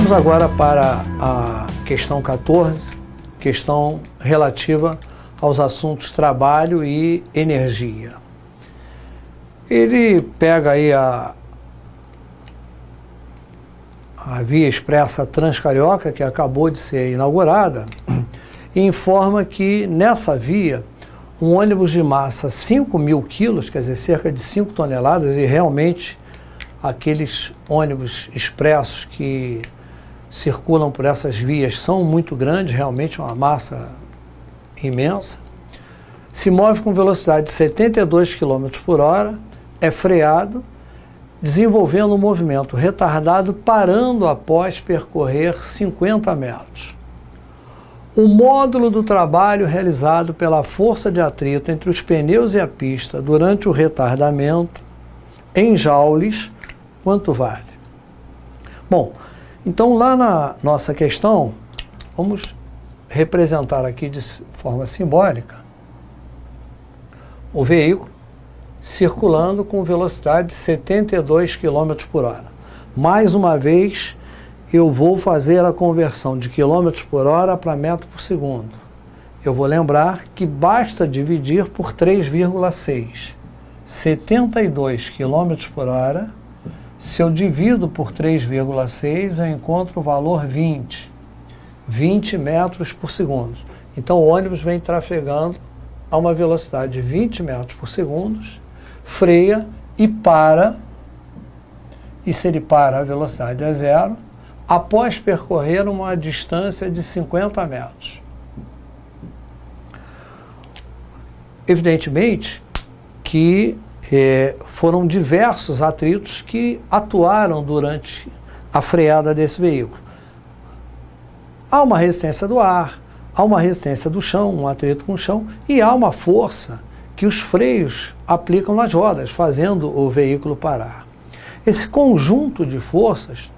Vamos agora para a questão 14, questão relativa aos assuntos trabalho e energia. Ele pega aí a via expressa Transcarioca, que acabou de ser inaugurada, e informa que nessa via um ônibus de massa 5.000 quilos, quer dizer, cerca de 5 toneladas, e realmente aqueles ônibus expressos que circulam por essas vias são muito grandes, realmente uma massa imensa, se move com velocidade de 72 km por hora, é freado, desenvolvendo um movimento retardado, parando após percorrer 50 metros. O módulo do trabalho realizado pela força de atrito entre os pneus e a pista durante o retardamento, em joules, quanto vale? Bom, então lá na nossa questão, vamos representar aqui de forma simbólica o veículo circulando com velocidade de 72 km por hora. Mais uma vez, eu vou fazer a conversão de km por hora para metro por segundo. Eu vou lembrar que basta dividir por 3,6. 72 km por hora, se eu divido por 3,6, eu encontro o valor 20 metros por segundo. Então o ônibus vem trafegando a uma velocidade de 20 metros por segundo, freia e para, e se ele para, a velocidade é zero, após percorrer uma distância de 50 metros. Evidentemente que foram diversos atritos que atuaram durante a freada desse veículo. Há uma resistência do ar, há uma resistência do chão, um atrito com o chão, e há uma força que os freios aplicam nas rodas, fazendo o veículo parar. Esse conjunto de forças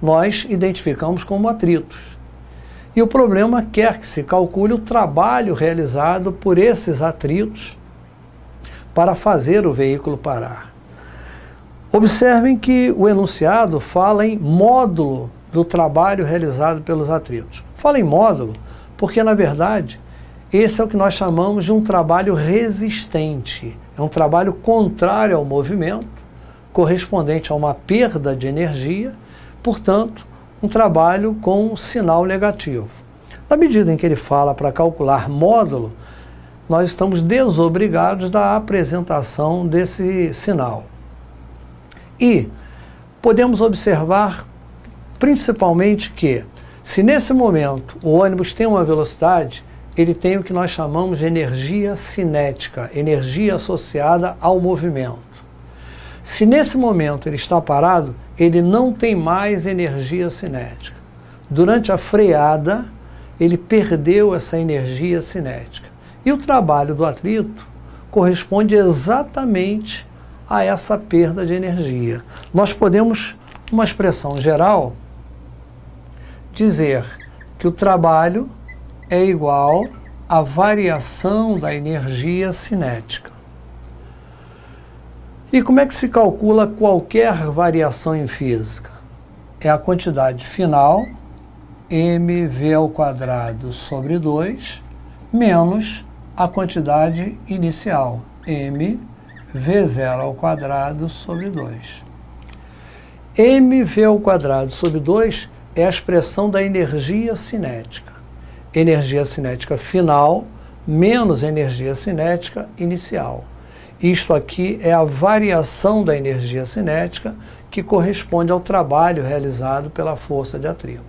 nós identificamos como atritos. E o problema quer que se calcule o trabalho realizado por esses atritos para fazer o veículo parar. Observem que o enunciado fala em módulo do trabalho realizado pelos atritos. Fala em módulo porque, na verdade, esse é o que nós chamamos de um trabalho resistente. É um trabalho contrário ao movimento, correspondente a uma perda de energia, portanto, um trabalho com um sinal negativo. Na medida em que ele fala para calcular módulo, nós estamos desobrigados da apresentação desse sinal. E podemos observar principalmente que, se nesse momento o ônibus tem uma velocidade, ele tem o que nós chamamos de energia cinética, energia associada ao movimento. Se nesse momento ele está parado, ele não tem mais energia cinética. Durante a freada, ele perdeu essa energia cinética. E o trabalho do atrito corresponde exatamente a essa perda de energia. Nós podemos, numa expressão geral, dizer que o trabalho é igual à variação da energia cinética. E como é que se calcula qualquer variação em física? É a quantidade final, mv² sobre 2, menos a quantidade inicial, mv0² sobre 2. mv² sobre 2 é a expressão da energia cinética. Energia cinética final menos energia cinética inicial. Isto aqui é a variação da energia cinética que corresponde ao trabalho realizado pela força de atrito.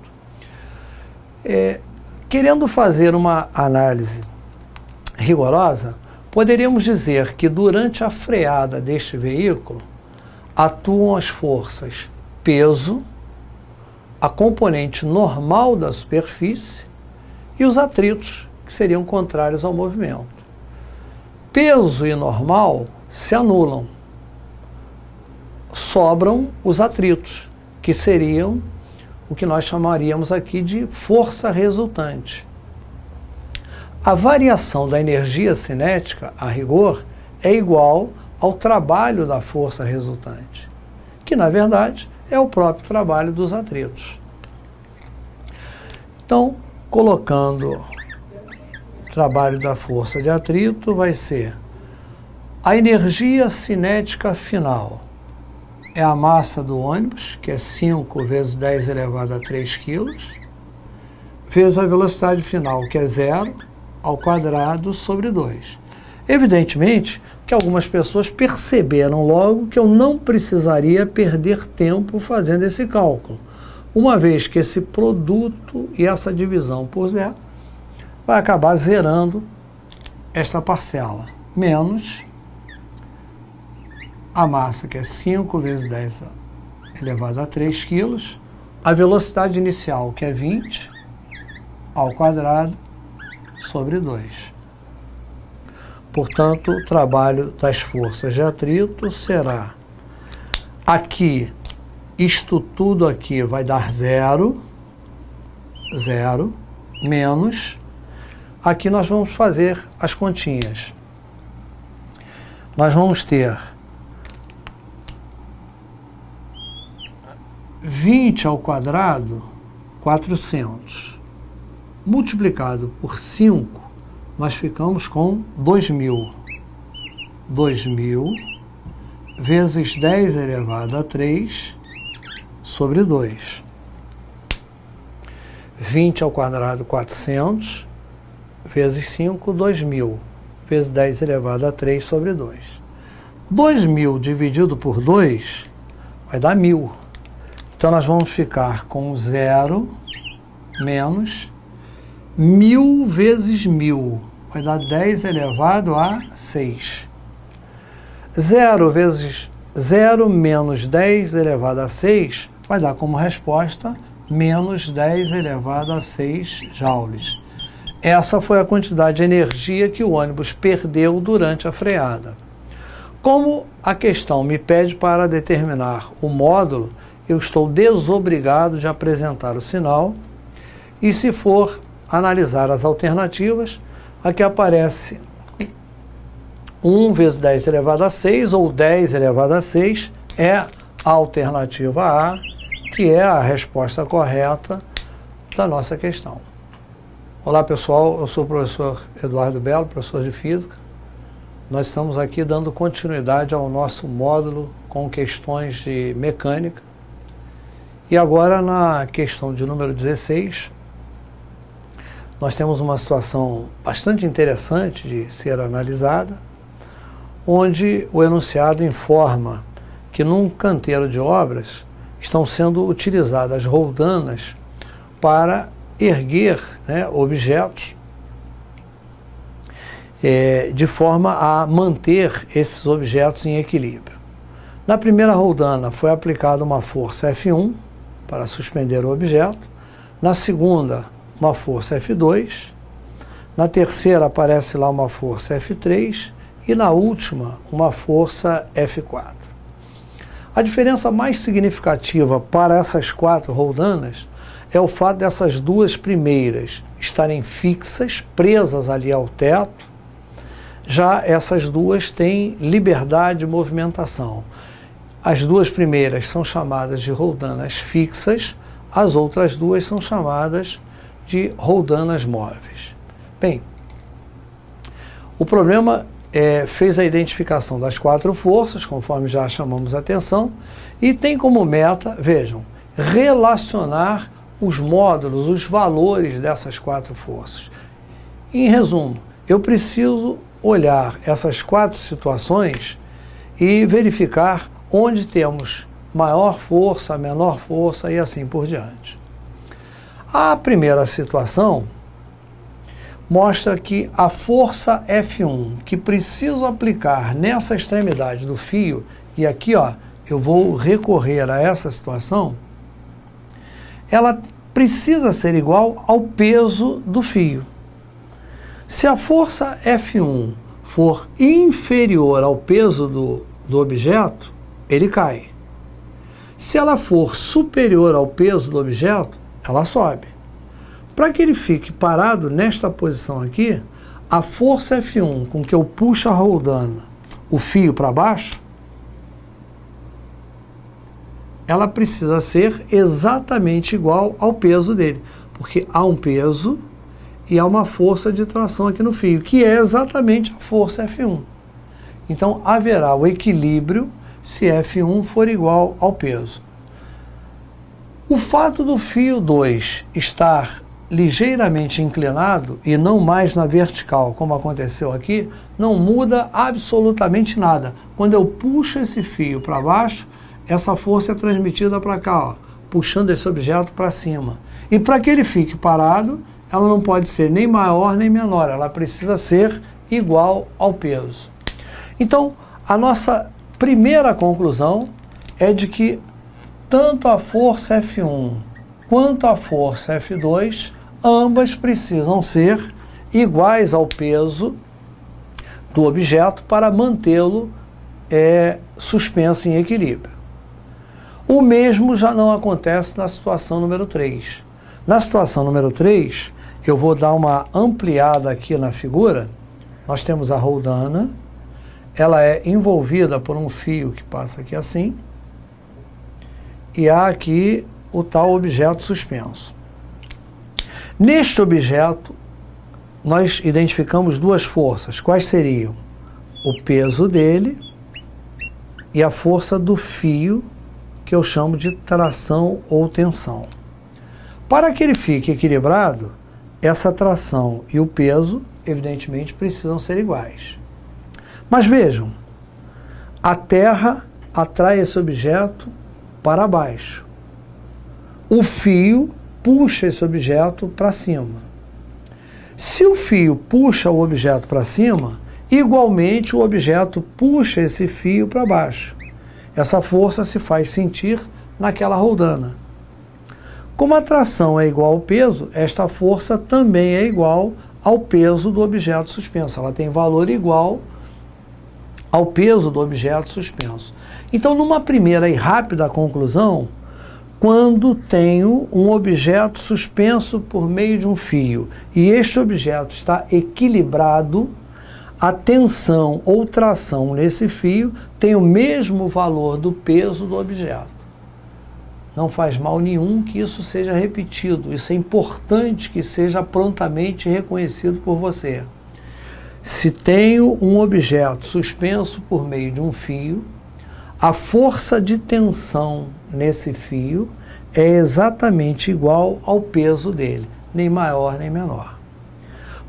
Querendo fazer uma análise rigorosa, poderíamos dizer que durante a freada deste veículo atuam as forças peso, a componente normal da superfície e os atritos, que seriam contrários ao movimento. Peso e normal se anulam. Sobram os atritos, que seriam o que nós chamaríamos aqui de força resultante. A variação da energia cinética, a rigor, é igual ao trabalho da força resultante, que na verdade é o próprio trabalho dos atritos. Então, colocando o trabalho da força de atrito, vai ser a energia cinética final. É a massa do ônibus, que é 5 vezes 10 elevado a 3 quilos, vezes a velocidade final, que é 0 ao quadrado sobre 2. Evidentemente que algumas pessoas perceberam logo que eu não precisaria perder tempo fazendo esse cálculo, uma vez que esse produto e essa divisão por zero vai acabar zerando esta parcela, menos a massa, que é 5 vezes 10 elevado a 3 quilos, a velocidade inicial, que é 20 ao quadrado sobre 2. Portanto, o trabalho das forças de atrito será aqui, isto tudo aqui vai dar 0, menos, aqui nós vamos fazer as continhas. Nós vamos ter 20 ao quadrado, 400, multiplicado por 5, nós ficamos com 2.000. 2.000 vezes 10 elevado a 3 sobre 2. 20 ao quadrado, 400, vezes 5, 2.000, vezes 10 elevado a 3 sobre 2. 2.000 dividido por 2 vai dar 1.000. Então, nós vamos ficar com 0 menos 1.000 vezes 1.000, vai dar 10 elevado a 6. 0 menos 10 elevado a 6 vai dar como resposta menos 10 elevado a 6 joules. Essa foi a quantidade de energia que o ônibus perdeu durante a freada. Como a questão me pede para determinar o módulo, eu estou desobrigado de apresentar o sinal, e se for analisar as alternativas, aqui aparece 1 vezes 10 elevado a 6, ou 10 elevado a 6, é a alternativa A, que é a resposta correta da nossa questão. Olá pessoal, eu sou o professor Eduardo Belo, professor de Física. Nós estamos aqui dando continuidade ao nosso módulo com questões de mecânica. E agora, na questão de número 16, nós temos uma situação bastante interessante de ser analisada, onde o enunciado informa que num canteiro de obras estão sendo utilizadas roldanas para erguer, objetos de forma a manter esses objetos em equilíbrio. Na primeira roldana foi aplicada uma força F1 para suspender o objeto, na segunda uma força F2, na terceira aparece lá uma força F3 e na última uma força F4. A diferença mais significativa para essas 4 roldanas é o fato dessas duas primeiras estarem fixas, presas ali ao teto. Já essas duas têm liberdade de movimentação. As duas primeiras são chamadas de roldanas fixas, as outras duas são chamadas de roldanas móveis. Bem, o problema fez a identificação das 4 forças, conforme já chamamos a atenção, e tem como meta, vejam, relacionar os módulos, os valores dessas 4 forças. Em resumo, eu preciso olhar essas 4 situações e verificar onde temos maior força, menor força e assim por diante. A primeira situação mostra que a força F1 que preciso aplicar nessa extremidade do fio, e aqui eu vou recorrer a essa situação, ela precisa ser igual ao peso do fio. Se a força F1 for inferior ao peso do objeto, ele cai. Se ela for superior ao peso do objeto, ela sobe. Para que ele fique parado nesta posição aqui, a força F1 com que eu puxo a roldana, o fio para baixo, ela precisa ser exatamente igual ao peso dele. porque há um peso e há uma força de tração aqui no fio, que é exatamente a força F1. Então, haverá o equilíbrio se F1 for igual ao peso. O fato do fio 2 estar ligeiramente inclinado e não mais na vertical, como aconteceu aqui, não muda absolutamente nada. Quando eu puxo esse fio para baixo, essa força é transmitida para cá, ó, puxando esse objeto para cima. E para que ele fique parado, ela não pode ser nem maior nem menor, ela precisa ser igual ao peso. Então, a nossa primeira conclusão é de que tanto a força F1 quanto a força F2, ambas precisam ser iguais ao peso do objeto para mantê-lo suspenso em equilíbrio. O mesmo já não acontece na situação número 3. Na situação número 3, eu vou dar uma ampliada aqui na figura. Nós temos a roldana, ela é envolvida por um fio que passa aqui assim, e há aqui o tal objeto suspenso. Neste objeto, nós identificamos duas forças. Quais seriam? O peso dele e a força do fio, que eu chamo de tração ou tensão. Para que ele fique equilibrado, essa tração e o peso, evidentemente, precisam ser iguais. Mas vejam, a Terra atrai esse objeto para baixo. O fio puxa esse objeto para cima. Se o fio puxa o objeto para cima, igualmente o objeto puxa esse fio para baixo. Essa força se faz sentir naquela roldana. Como a tração é igual ao peso, esta força também é igual ao peso do objeto suspenso. Ela tem valor igual ao peso do objeto suspenso. Então, numa primeira e rápida conclusão, quando tenho um objeto suspenso por meio de um fio e este objeto está equilibrado, a tensão ou tração nesse fio tem o mesmo valor do peso do objeto. Não faz mal nenhum que isso seja repetido. Isso é importante que seja prontamente reconhecido por você. Se tenho um objeto suspenso por meio de um fio, a força de tensão nesse fio é exatamente igual ao peso dele, nem maior nem menor.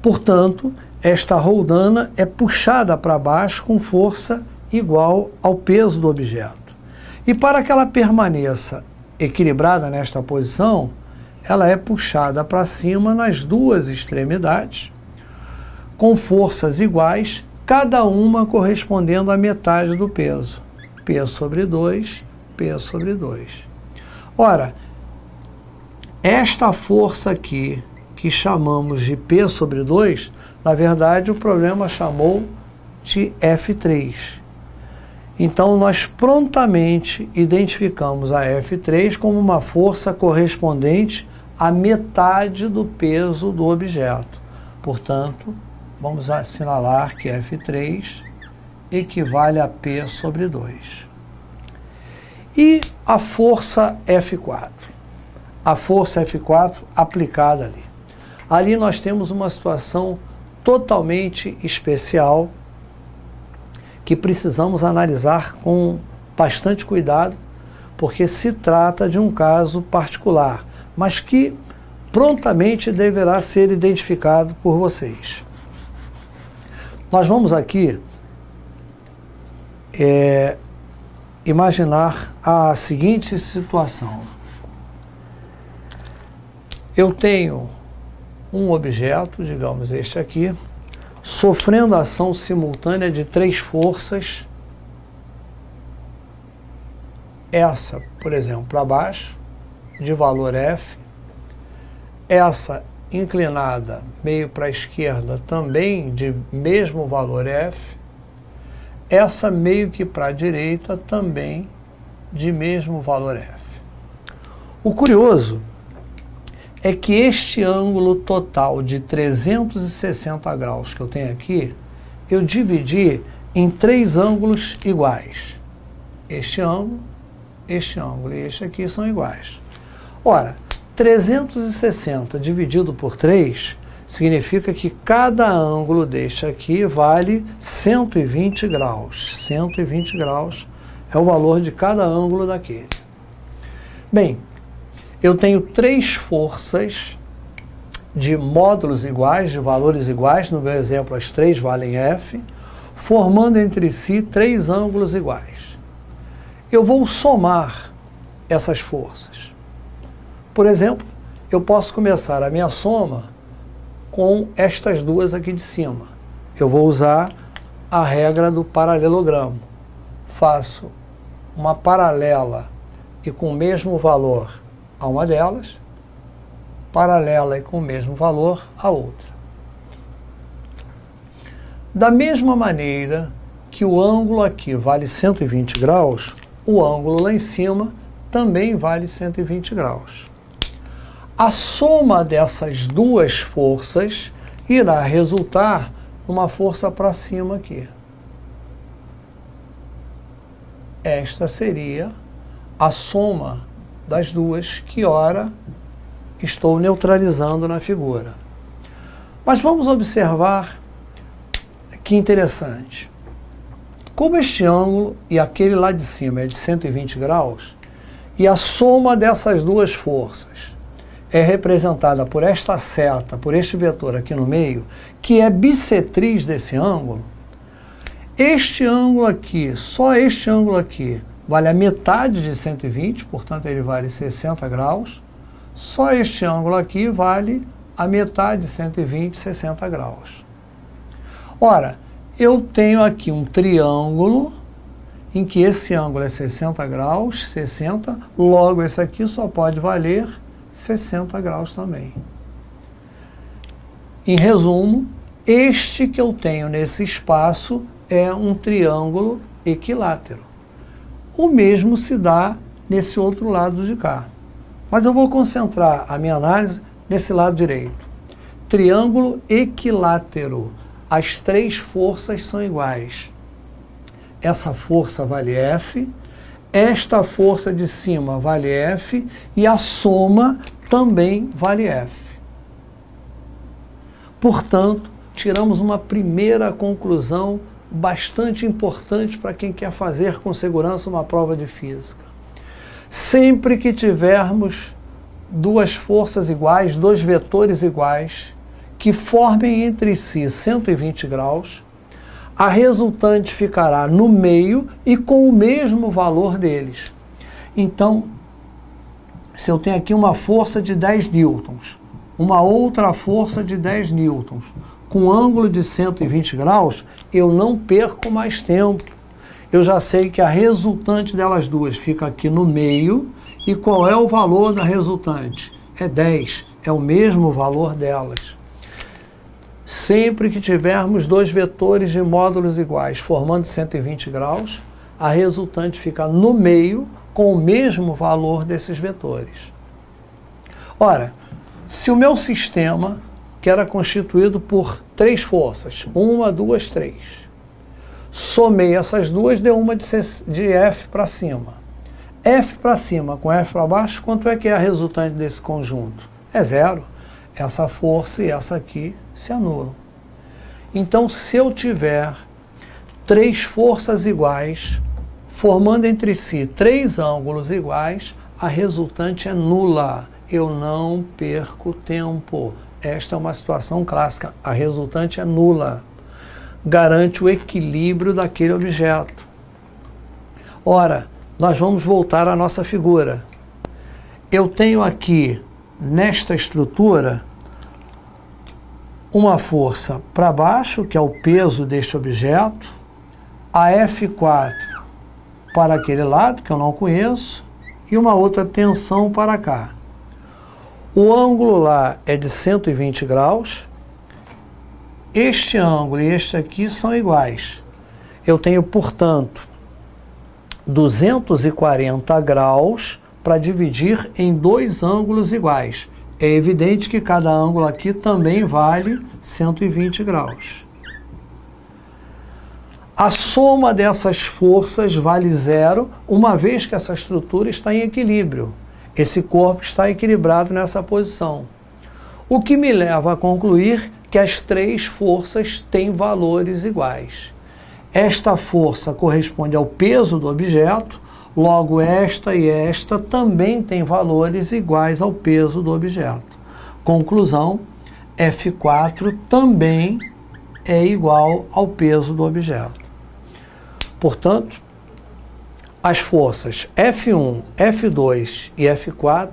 Portanto, esta roldana é puxada para baixo com força igual ao peso do objeto. E para que ela permaneça equilibrada nesta posição, ela é puxada para cima nas duas extremidades, com forças iguais, cada uma correspondendo à metade do peso. P sobre 2, P sobre 2. Ora, esta força aqui, que chamamos de P sobre 2, na verdade o problema chamou de F3. Então, nós prontamente identificamos a F3 como uma força correspondente à metade do peso do objeto. Portanto, vamos assinalar que F3 equivale a P sobre 2. E a força F4? A força F4 aplicada ali. Ali nós temos uma situação totalmente especial que precisamos analisar com bastante cuidado, porque se trata de um caso particular, mas que prontamente deverá ser identificado por vocês. Nós vamos aqui imaginar a seguinte situação. Eu tenho um objeto, digamos este aqui, sofrendo a ação simultânea de 3 forças. Essa, por exemplo, para baixo, de valor F. Essa inclinada meio para a esquerda, também de mesmo valor F. Essa meio que para a direita, também de mesmo valor F. O curioso é que este ângulo total de 360 graus que eu tenho aqui, eu dividi em 3 ângulos iguais. Este ângulo e este aqui são iguais. Ora, 360 dividido por 3 significa que cada ângulo deste aqui vale 120 graus. 120 graus é o valor de cada ângulo daquele. Bem, eu tenho 3 forças de módulos iguais, de valores iguais, no meu exemplo as 3 valem F, formando entre si 3 ângulos iguais. Eu vou somar essas forças. Por exemplo, eu posso começar a minha soma com estas duas aqui de cima. Eu vou usar a regra do paralelogramo. Faço uma paralela e com o mesmo valor a uma delas, paralela e com o mesmo valor a outra. Da mesma maneira que o ângulo aqui vale 120 graus, o ângulo lá em cima também vale 120 graus. A soma dessas duas forças irá resultar numa força para cima aqui. Esta seria a soma das duas que, ora, estou neutralizando na figura. Mas vamos observar que interessante. Como este ângulo e aquele lá de cima é de 120 graus, e a soma dessas duas forças é representada por esta seta, por este vetor aqui no meio, que é bissetriz desse ângulo, este ângulo aqui, só este ângulo aqui, vale a metade de 120, portanto ele vale 60 graus, só este ângulo aqui vale a metade de 120, 60 graus. Ora, eu tenho aqui um triângulo em que esse ângulo é 60 graus, 60, logo esse aqui só pode valer 60 graus também. Em resumo, este que eu tenho nesse espaço é um triângulo equilátero. O mesmo se dá nesse outro lado de cá. Mas eu vou concentrar a minha análise nesse lado direito. Triângulo equilátero. As 3 forças são iguais. Essa força vale F, esta força de cima vale F e a soma também vale F. Portanto, tiramos uma primeira conclusão bastante importante para quem quer fazer com segurança uma prova de física. Sempre que tivermos duas forças iguais, dois vetores iguais, que formem entre si 120 graus, a resultante ficará no meio e com o mesmo valor deles. Então, se eu tenho aqui uma força de 10 newtons, uma outra força de 10 newtons, com ângulo de 120 graus, eu não perco mais tempo. Eu já sei que a resultante delas duas fica aqui no meio, e qual é o valor da resultante? É 10, é o mesmo valor delas. Sempre que tivermos dois vetores de módulos iguais formando 120 graus, a resultante fica no meio com o mesmo valor desses vetores. Ora, se o meu sistema, que era constituído por 3 forças, 1, 2, 3, somei essas duas, deu uma de F para cima. F para cima com F para baixo, quanto é que é a resultante desse conjunto? É 0. Essa força e essa aqui se anulam. Então, se eu tiver 3 forças iguais, formando entre si 3 ângulos iguais, a resultante é nula. Eu não perco tempo. Esta é uma situação clássica. A resultante é nula. Garante o equilíbrio daquele objeto. Ora, nós vamos voltar à nossa figura. Eu tenho aqui, nesta estrutura, uma força para baixo, que é o peso deste objeto, a F4 para aquele lado, que eu não conheço, e uma outra tensão para cá. O ângulo lá é de 120 graus, este ângulo e este aqui são iguais. Eu tenho, portanto, 240 graus para dividir em 2 ângulos iguais. É evidente que cada ângulo aqui também vale 120 graus. A soma dessas forças vale 0, uma vez que essa estrutura está em equilíbrio. Esse corpo está equilibrado nessa posição. O que me leva a concluir que as três forças têm valores iguais. Esta força corresponde ao peso do objeto, logo esta e esta também têm valores iguais ao peso do objeto. Conclusão, F4 também é igual ao peso do objeto. Portanto, as forças F1, F2 e F4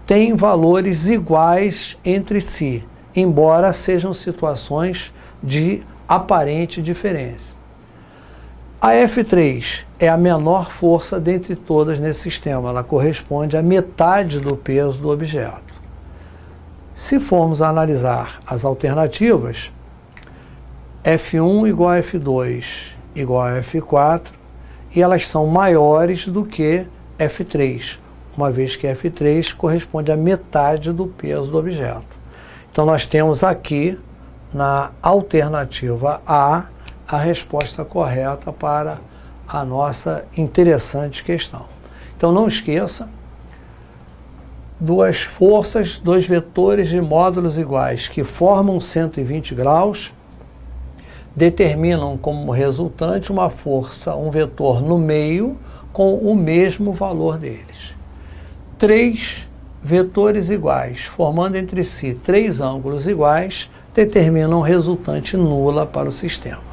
têm valores iguais entre si, embora sejam situações de aparente diferença. A F3 é a menor força dentre todas nesse sistema, ela corresponde à metade do peso do objeto. Se formos analisar as alternativas, F1 igual a F2 igual a F4, e elas são maiores do que F3, uma vez que F3 corresponde à metade do peso do objeto. Então nós temos aqui, na alternativa A, a resposta correta para a nossa interessante questão. Então não esqueça, duas forças, dois vetores de módulos iguais que formam 120 graus, determinam como resultante uma força, um vetor no meio, com o mesmo valor deles. Três vetores iguais, formando entre si três ângulos iguais, determinam resultante nula para o sistema.